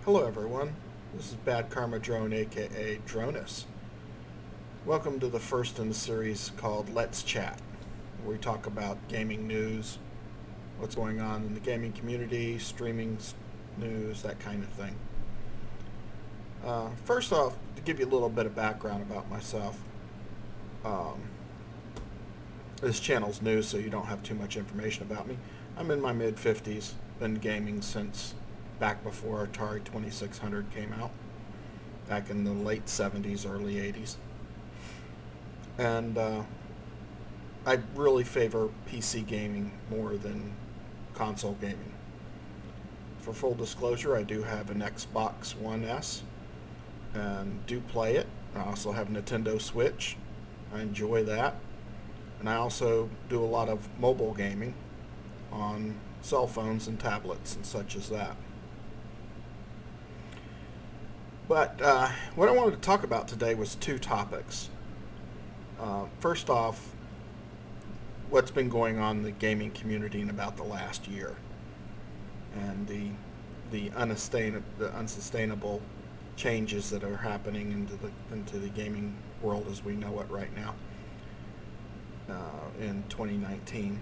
Hello everyone, this is Bad Karma Drone aka Dronus. Welcome to the first in the series called Let's Chat, where we talk about gaming news, what's going on in the gaming community, streaming news, that kind of thing. First off, to give you a little bit of background about myself, um, this channel's new so you don't have too much information about me. I'm in my mid-50s, been gaming since back before Atari 2600 came out, back in the late 70s, early 80s. And I really favor PC gaming more than console gaming. For full disclosure, I do have an Xbox One S and do play it. I also have a Nintendo Switch. I enjoy that. And I also do a lot of mobile gaming on cell phones and tablets and such as that. But what I wanted to talk about today was two topics. First off, what's been going on in the gaming community in about the last year, and the unsustainable changes that are happening into the gaming world as we know it right now in 2019,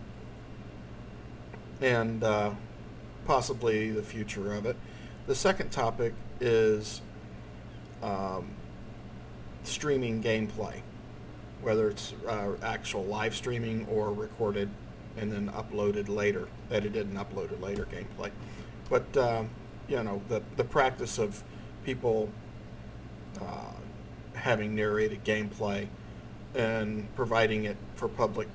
and possibly the future of it. The second topic is streaming gameplay, whether it's actual live streaming or recorded and then uploaded later, edited and uploaded later gameplay. But the practice of people having narrated gameplay and providing it for public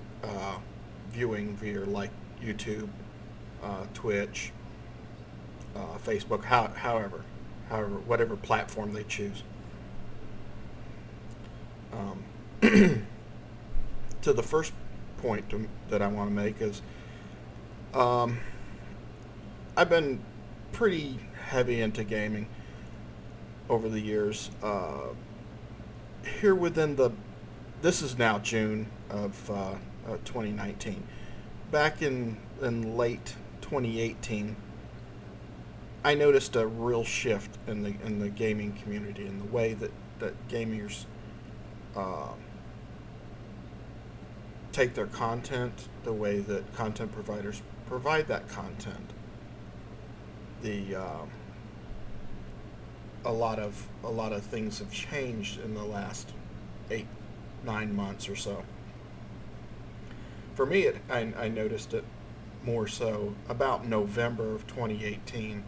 viewing via like YouTube, Twitch, Facebook, however, whatever platform they choose. To the first point that I want to make is I've been pretty heavy into gaming over the years. Here this is now June of 2019. Back in late 2018, I noticed a real shift in the gaming community, in the way that gamers take their content, the way that content providers provide that content. A lot of things have changed in the last 8-9 months or so. For me, I noticed it more so about November of 2018,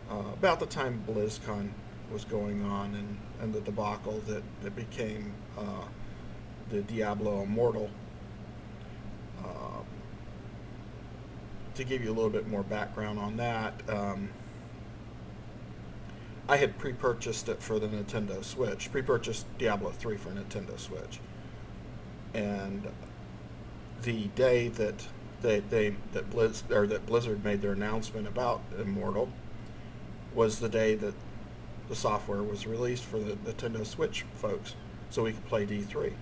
about the time BlizzCon was going on, and the debacle that became the Diablo Immortal. To give you a little bit more background on that, I had pre-purchased it for the Nintendo Switch, pre-purchased Diablo 3 for Nintendo Switch, and the day that Blizzard made their announcement about Immortal was the day that the software was released for the Nintendo Switch folks, so we could play D3.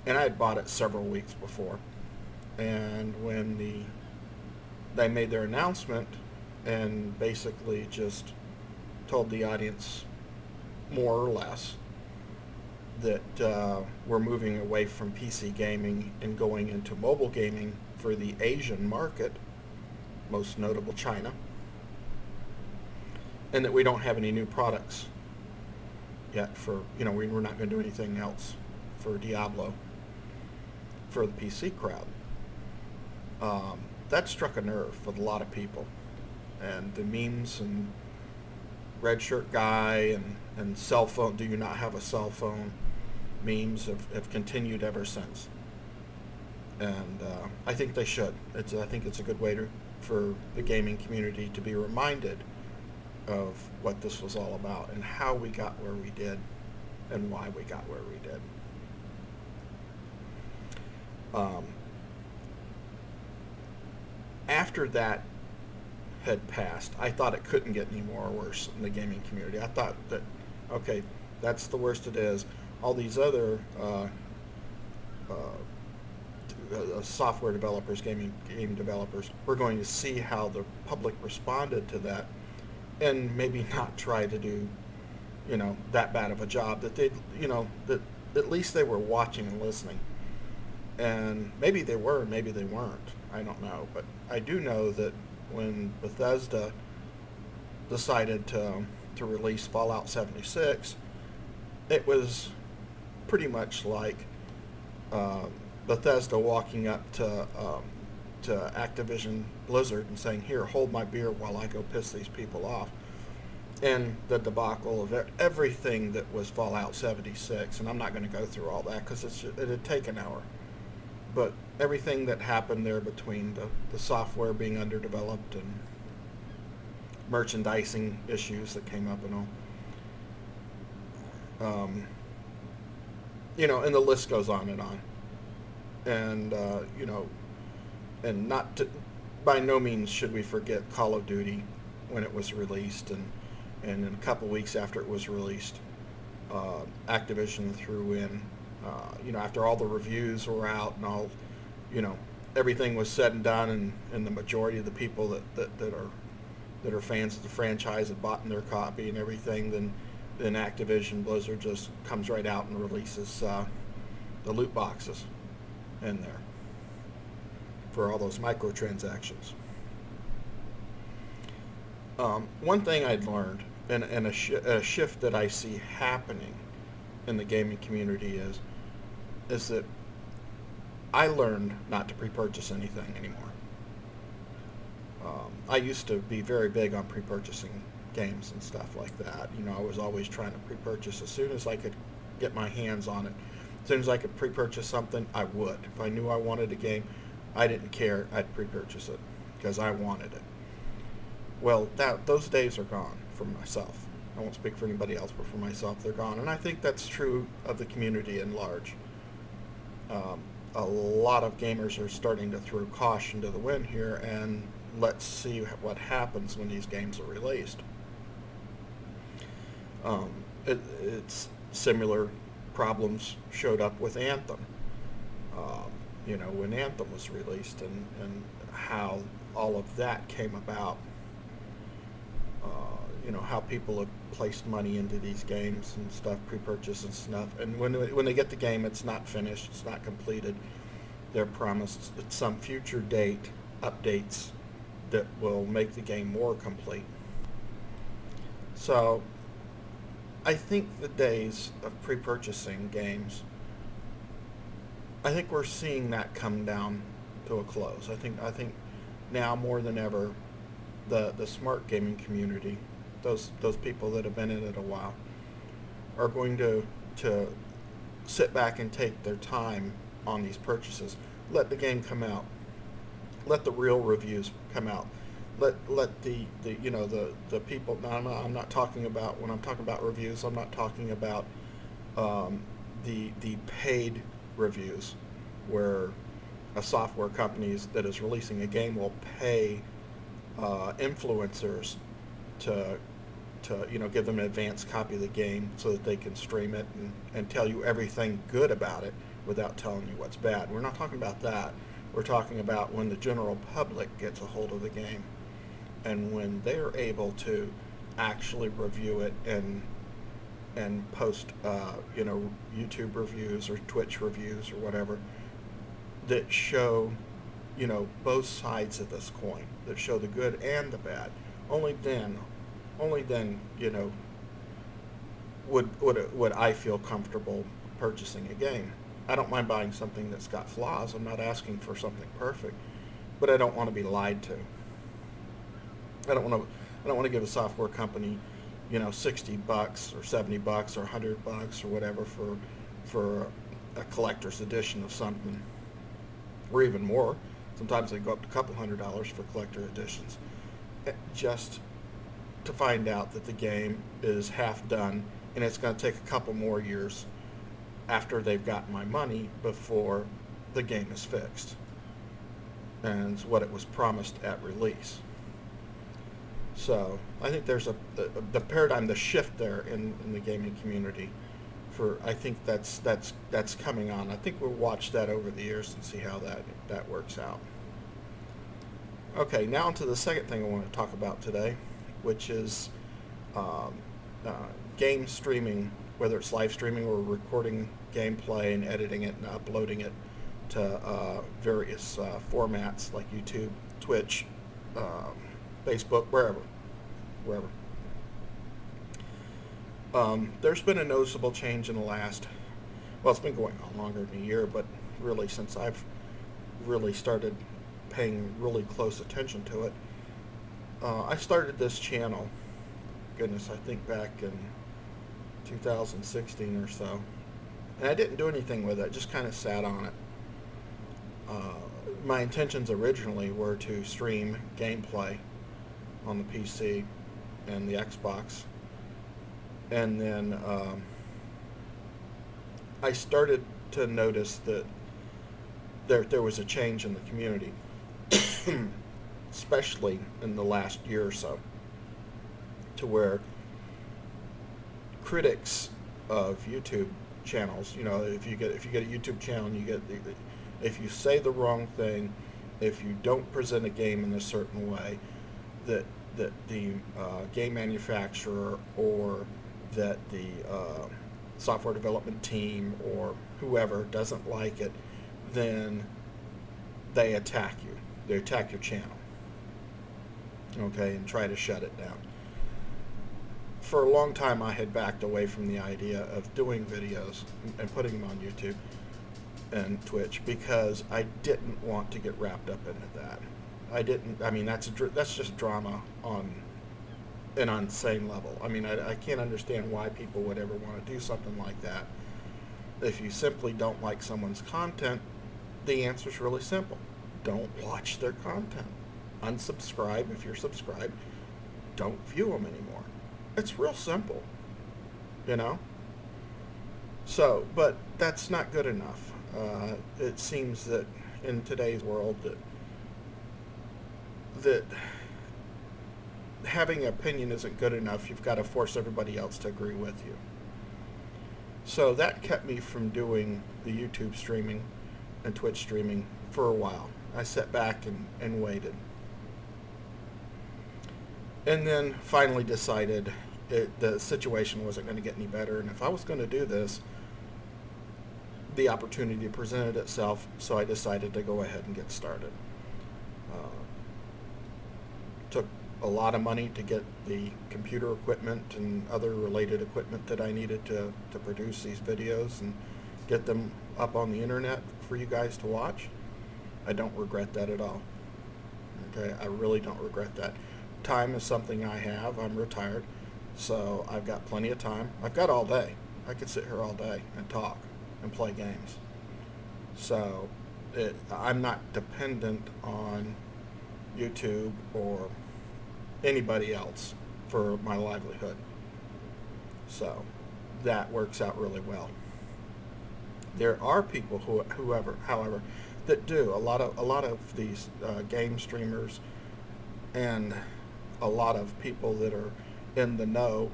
And I had bought it several weeks before, and when they made their announcement and basically just told the audience more or less that we're moving away from PC gaming and going into mobile gaming for the Asian market, most notable China, and that we don't have any new products yet we're not going to do anything else for Diablo for the PC crowd. That struck a nerve with a lot of people, and the memes and red shirt guy and cell phone, do you not have a cell phone memes have continued ever since. And I think they should. I think it's a good way for the gaming community to be reminded of what this was all about and how we got where we did and why we got where we did. After that had passed, I thought it couldn't get any more worse in the gaming community. I thought that, okay, that's the worst it is. All these other software developers, game developers, we're going to see how the public responded to that and maybe not try to do, that bad of a job, that they, that at least they were watching and listening. And maybe they were, maybe they weren't. I don't know. But I do know that when Bethesda decided to release Fallout 76, it was pretty much like uh, Bethesda walking up to Activision Blizzard and saying, "Here, hold my beer while I go piss these people off." And the debacle of everything that was Fallout 76, and I'm not going to go through all that because it'd take an hour. But everything that happened there between the software being underdeveloped and merchandising issues that came up and all, and the list goes on and on. And, and not to, by no means should we forget Call of Duty when it was released, and in a couple weeks after it was released, Activision threw in, after all the reviews were out and all, everything was said and done, and the majority of the people that are fans of the franchise had bought their copy and everything, then Activision Blizzard just comes right out and releases the loot boxes in there for all those microtransactions. One thing I'd learned, and a shift that I see happening in the gaming community is that I learned not to pre-purchase anything anymore. I used to be very big on pre-purchasing games and stuff like that. I was always trying to pre-purchase as soon as I could get my hands on it. As soon as I could pre-purchase something, I would. If I knew I wanted a game, I didn't care. I'd pre-purchase it because I wanted it. Well, those days are gone for myself. I won't speak for anybody else, but for myself, they're gone. And I think that's true of the community in large. A lot of gamers are starting to throw caution to the wind here, and let's see what happens when these games are released. It's similar problems showed up with Anthem. When Anthem was released, and how all of that came about. How people have placed money into these games and stuff, pre-purchase and stuff, and when they get the game, it's not finished, it's not completed. They're promised at some future date updates that will make the game more complete. So I think the days of pre-purchasing games, I think we're seeing that come down to a close. I think now more than ever, the smart gaming community, those people that have been in it a while, are going to sit back and take their time on these purchases. Let the game come out. Let the real reviews come out. Let the people. Now I'm not talking about, when I'm talking about reviews, I'm not talking about the paid reviews, where a software company that is releasing a game will pay influencers to give them an advanced copy of the game so that they can stream it and tell you everything good about it without telling you what's bad. We're not talking about that. We're talking about when the general public gets a hold of the game, and when they're able to actually review it and post YouTube reviews or Twitch reviews or whatever that show both sides of this coin, that show the good and the bad. Only then would I feel comfortable purchasing a game. I don't mind buying something that's got flaws. I'm not asking for something perfect, but I don't want to be lied to. I don't want to give a software company, $60 or $70 or $100 or whatever for a collector's edition of something, or even more. Sometimes they go up to a couple $100 for collector editions, just to find out that the game is half done and it's going to take a couple more years after they've gotten my money before the game is fixed and what it was promised at release. So I think there's the paradigm, the shift there in the gaming community. I think that's coming on. I think we'll watch that over the years and see how that works out. Okay, now to the second thing I want to talk about today which is game streaming, whether it's live streaming or recording gameplay and editing it and uploading it to various formats like YouTube, Twitch, Facebook, wherever. There's been a noticeable change in the last, well, it's been going on longer than a year, but really since I've really started paying really close attention to it. I started this channel, goodness, I think back in 2016 or so, and I didn't do anything with it, just kind of sat on it. My intentions originally were to stream gameplay on the PC and the Xbox, and then I started to notice that there was a change in the community, especially in the last year or so, to where critics of YouTube channels, if you get a YouTube channel and if you say the wrong thing, if you don't present a game in a certain way, that the game manufacturer or that the software development team or whoever doesn't like it, then they attack you. They attack your channel, okay, and try to shut it down. For a long time, I had backed away from the idea of doing videos and putting them on YouTube and Twitch because I didn't want to get wrapped up into that. I mean, that's just drama on an insane level. I mean, I can't understand why people would ever want to do something like that. If you simply don't like someone's content, the answer is really simple. Don't watch their content. Unsubscribe if you're subscribed. Don't view them anymore. It's real simple, So, but that's not good enough. It seems that in today's world that having an opinion isn't good enough. You've got to force everybody else to agree with you. So that kept me from doing the YouTube streaming and Twitch streaming for a while. I sat back and waited. And then finally decided the situation wasn't going to get any better, and if I was going to do this, the opportunity presented itself, so I decided to go ahead and get started. Took a lot of money to get the computer equipment and other related equipment that I needed to produce these videos and get them up on the internet for you guys to watch. I don't regret that at all. Okay, I really don't regret that. Time is something I have. I'm retired, so I've got plenty of time. I've got all day. I could sit here all day and talk and play games. So I'm not dependent on YouTube or anybody else for my livelihood. So that works out really well. There are people however, that do. A lot of these game streamers and a lot of people that are in the know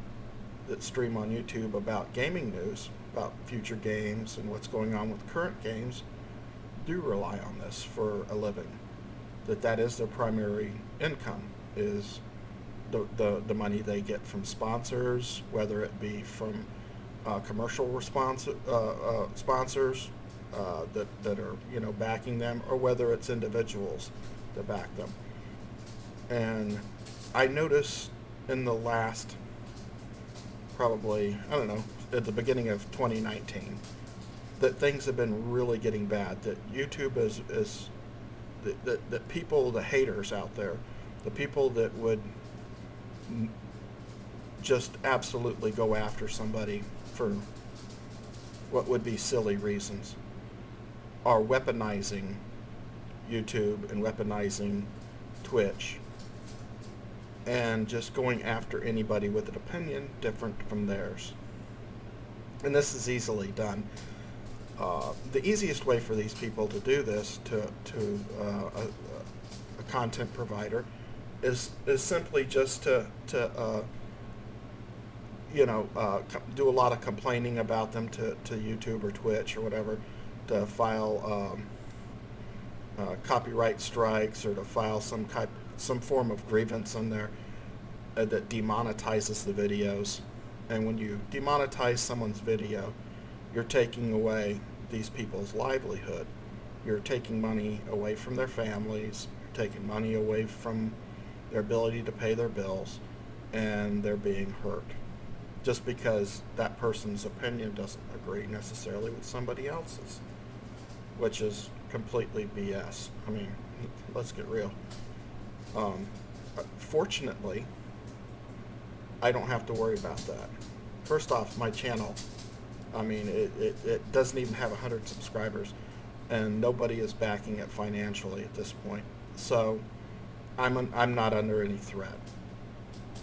that stream on YouTube about gaming news, about future games and what's going on with current games, do rely on this for a living. That is their primary income, is the money they get from sponsors, whether it be from commercial sponsors that are backing them, or whether it's individuals that back them. And I noticed in the last, probably, I don't know, at the beginning of 2019, that things have been really getting bad. That YouTube is that people, the haters out there, the people that would just absolutely go after somebody for what would be silly reasons, are weaponizing YouTube and weaponizing Twitch and just going after anybody with an opinion different from theirs. And this is easily done. The easiest way for these people to do this to a content provider is simply just to do a lot of complaining about them to YouTube or Twitch or whatever, to file copyright strikes or to file some form of grievance on there, that demonetizes the videos. And when you demonetize someone's video, you're taking away these people's livelihood. You're taking money away from their families, you're taking money away from their ability to pay their bills, and they're being hurt just because that person's opinion doesn't agree necessarily with somebody else's, which is completely BS. I mean, let's get real. Fortunately, I don't have to worry about that. First off, my channel, I mean, it doesn't even have 100 subscribers, and nobody is backing it financially at this point. So I'm not under any threat.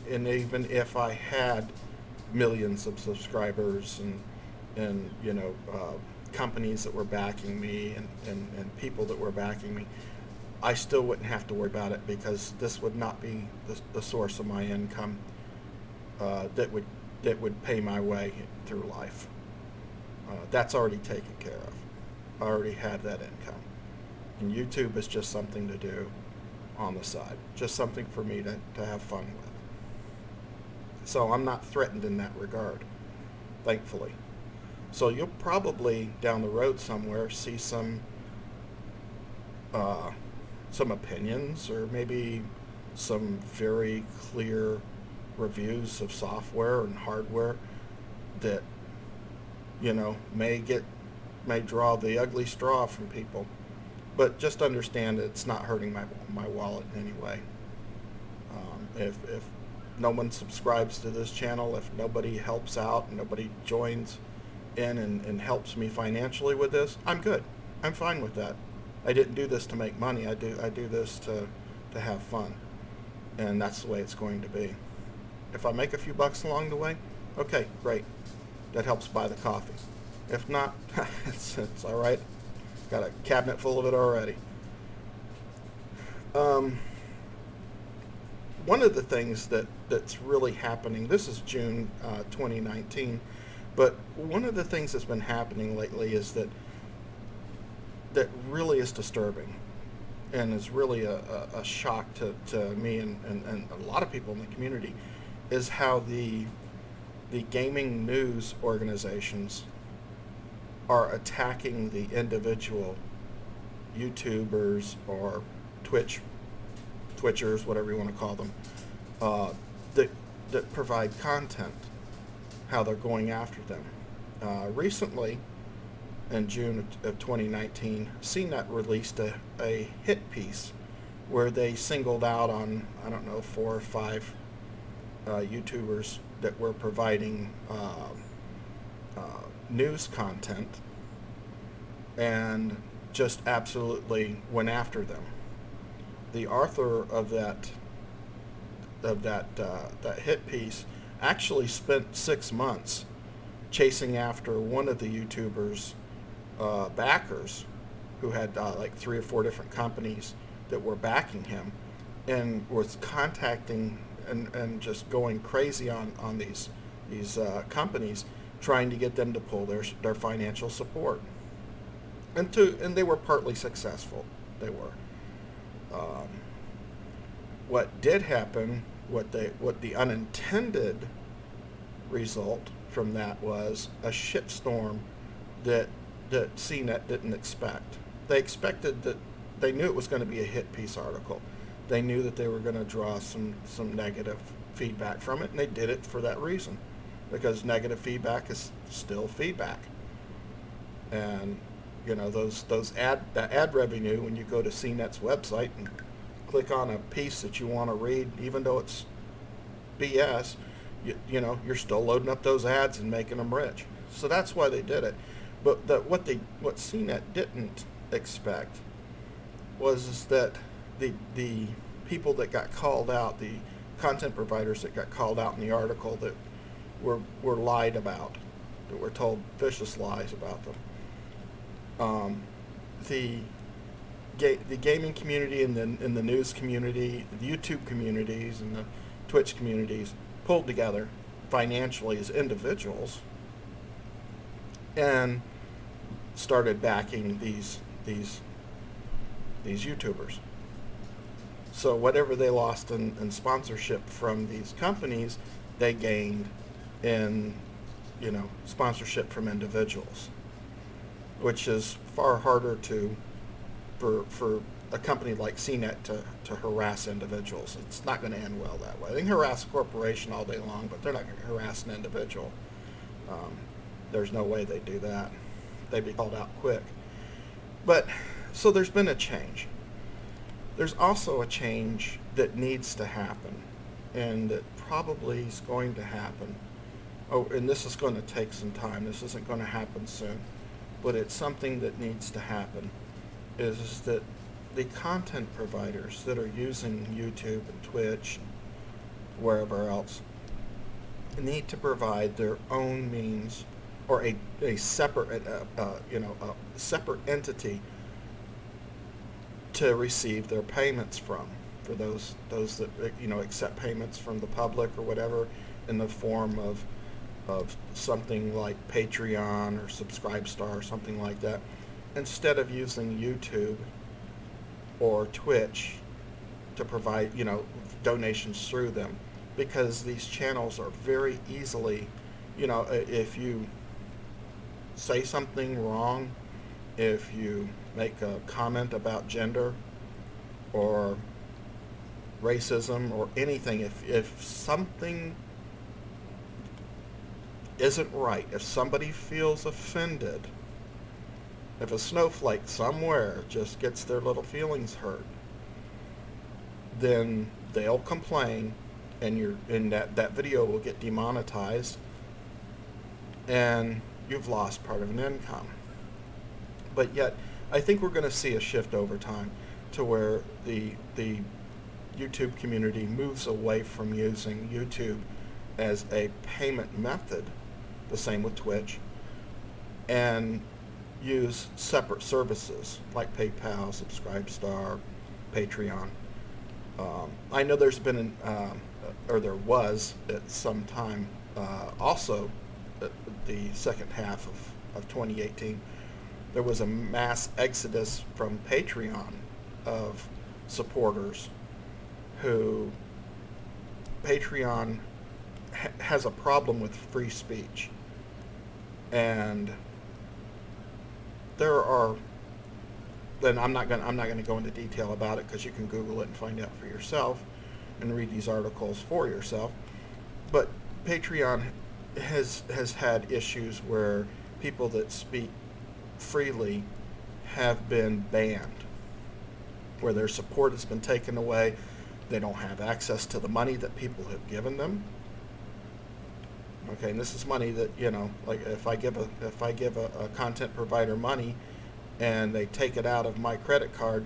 And even if I had millions of subscribers and you know, companies that were backing me and people that were backing me, I still wouldn't have to worry about it, because this would not be the source of my income that would pay my way through life. That's already taken care of. I already have that income. And YouTube is just something to do on the side, just something for me to have fun with. So I'm not threatened in that regard, thankfully. So you'll probably down the road somewhere see some opinions, or maybe some very clear reviews of software and hardware that, you know, may draw the ugly straw from people. But just understand that it's not hurting my wallet in any way. If no one subscribes to this channel, if nobody helps out, and nobody joins in and helps me financially with this, I'm good. I'm fine with that. I didn't do this to make money. I do this to have fun, and that's the way it's going to be. If I make a few bucks along the way, okay, great. That helps buy the coffee. If not, it's all right. Got a cabinet full of it already. One of the things that's really happening, this is June 2019, but one of the things that's been happening lately is that really is disturbing, and is really a shock to me and a lot of people in the community, is how the gaming news organizations are attacking the individual YouTubers or Twitchers, whatever you want to call them, that provide content, how they're going after them. Recently, in June of 2019, CNET released a hit piece where they singled out on, I don't know, 4 or 5 YouTubers that were providing news content, and just absolutely went after them. The author of that hit piece actually spent 6 months chasing after one of the YouTubers' backers, who had like 3 or 4 different companies that were backing him, and was contacting and just going crazy on these companies, trying to get them to pull their financial support, and they were partly successful. They were. What did happen, what the unintended result from that was a shitstorm that CNET didn't expect. They expected that, they knew it was going to be a hit piece article. They knew that they were going to draw some negative feedback from it, and they did it for that reason, because negative feedback is still feedback. And you know, that ad revenue, when you go to CNET's website and click on a piece that you want to read, even though it's BS, you know, you're still loading up those ads and making them rich. So that's why they did it. But what CNET didn't expect was that the people that got called out, the content providers that got called out in the article, that were lied about, that were told vicious lies about them. The gaming community and the news community, the YouTube communities and the Twitch communities pulled together financially as individuals and started backing these YouTubers. So whatever they lost in sponsorship from these companies, they gained in, sponsorship from individuals, which is far harder for a company like CNET to harass individuals. It's not going to end well that way. They can harass a corporation all day long, but they're not going to harass an individual. There's no way they do that. They'd be called out quick. But, so there's been a change. There's also a change that needs to happen, and that probably is going to happen. Oh, and this is going to take some time. This isn't going to happen soon. But it's something that needs to happen, is that the content providers that are using YouTube and Twitch and wherever else need to provide their own means, or a separate a separate entity to receive their payments from, for those that accept payments from the public or whatever, in the form of something like Patreon or Subscribestar or something like that, instead of using YouTube or Twitch to provide donations through them, because these channels are very easily, if you say something wrong, if you make a comment about gender or racism or anything, if something isn't right, if somebody feels offended, if a snowflake somewhere just gets their little feelings hurt, then they'll complain, and that video will get demonetized, and you've lost part of an income. But yet, I think we're going to see a shift over time to where the YouTube community moves away from using YouTube as a payment method, the same with Twitch, and use separate services like PayPal, Subscribestar, Patreon. I know there's been or there was at some time, also the second half of 2018, there was a mass exodus from Patreon of supporters who Patreon has a problem with free speech, and there are, then I'm not going to go into detail about it, because you can Google it and find out for yourself and read these articles for yourself. But Patreon has had issues where people that speak freely have been banned, where their support has been taken away. They don't have access to the money that people have given them. Okay, and this is money that, like if I give a content provider money and they take it out of my credit card,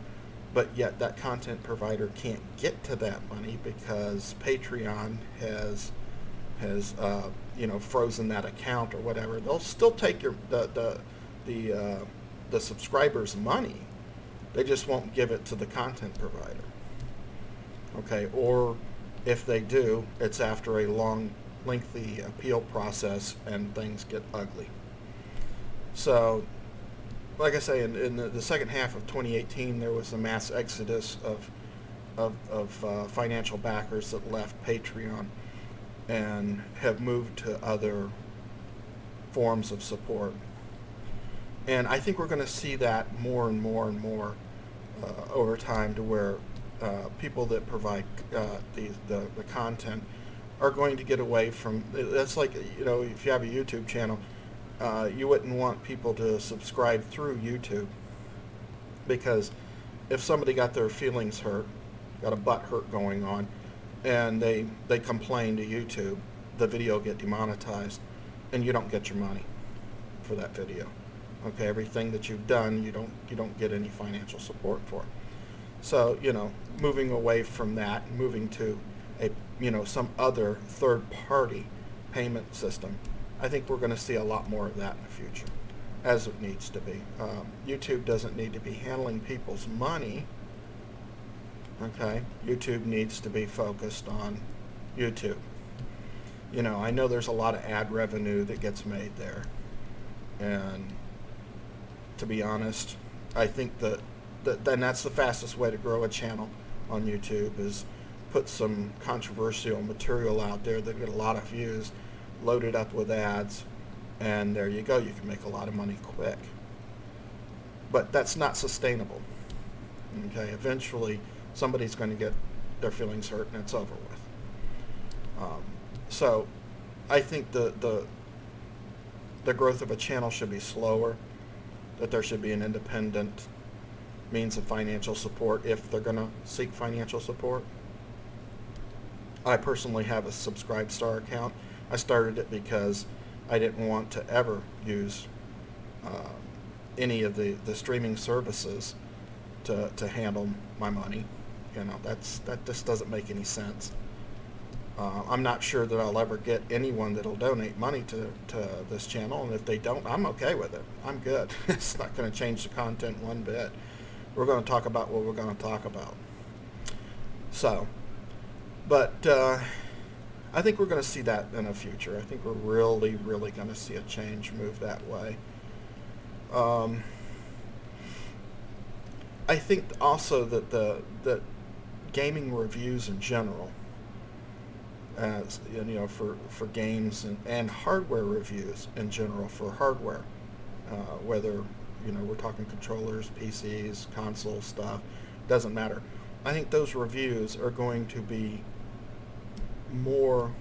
but yet that content provider can't get to that money because Patreon has frozen that account or whatever, they'll still take the subscriber's money. They just won't give it to the content provider. Okay, or if they do, it's after a long, lengthy appeal process and things get ugly. So, like I say, in the second half of 2018, there was a mass exodus of financial backers that left Patreon and have moved to other forms of support. And I think we're going to see that more and more and more over time, to where people that provide the content are going to get away from, that's like, if you have a YouTube channel, you wouldn't want people to subscribe through YouTube, because if somebody got their feelings hurt, got a butt hurt going on, and they complain to YouTube, the video get demonetized, and you don't get your money for that video. Okay, everything that you've done, you don't get any financial support for. So, moving away from that, moving to some other third-party payment system, I think we're going to see a lot more of that in the future, as it needs to be. YouTube doesn't need to be handling people's money. Okay, YouTube needs to be focused on YouTube. I know there's a lot of ad revenue that gets made there, and to be honest, I think that that's the fastest way to grow a channel on YouTube is put some controversial material out there that get a lot of views, load it up with ads, and there you go. You can make a lot of money quick. But that's not sustainable. Okay, eventually somebody's going to get their feelings hurt and it's over with. So I think the growth of a channel should be slower, that there should be an independent means of financial support if they're going to seek financial support. I personally have a Subscribestar account. I started it because I didn't want to ever use any of the streaming services to handle my money. You know, that just doesn't make any sense. I'm not sure that I'll ever get anyone that'll donate money to this channel, and if they don't, I'm okay with it. I'm good. It's not going to change the content one bit. We're going to talk about what we're going to talk about. So, but I think we're going to see that in the future. I think we're really, really going to see a change move that way. I think also that that gaming reviews in general, as you know, for games and hardware reviews in general for hardware, whether we're talking controllers, PCs, console stuff, doesn't matter. I think those reviews are going to be more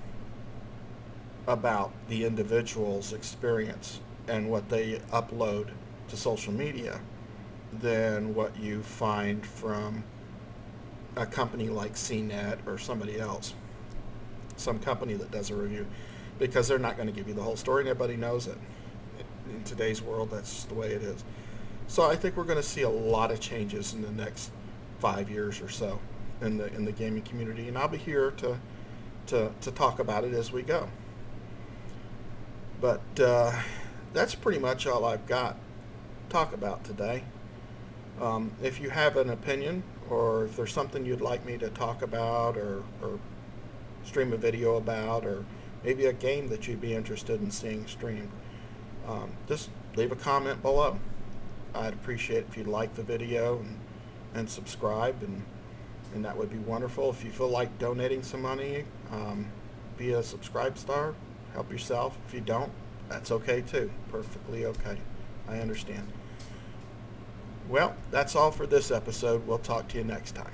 about the individual's experience and what they upload to social media than what you find from a company like CNET or somebody else, some company that does a review, because they're not going to give you the whole story, and everybody knows it. In today's world, that's just the way it is. So I think we're going to see a lot of changes in the next 5 years or so in the gaming community, and I'll be here to talk about it as we go. But that's pretty much all I've got to talk about today. If you have an opinion, or if there's something you'd like me to talk about or stream a video about, or maybe a game that you'd be interested in seeing streamed, just leave a comment below. I'd appreciate it if you'd like the video and subscribe, and that would be wonderful. If you feel like donating some money via Subscribestar, help yourself. If you don't, that's okay too. Perfectly okay. I understand. Well, that's all for this episode. We'll talk to you next time.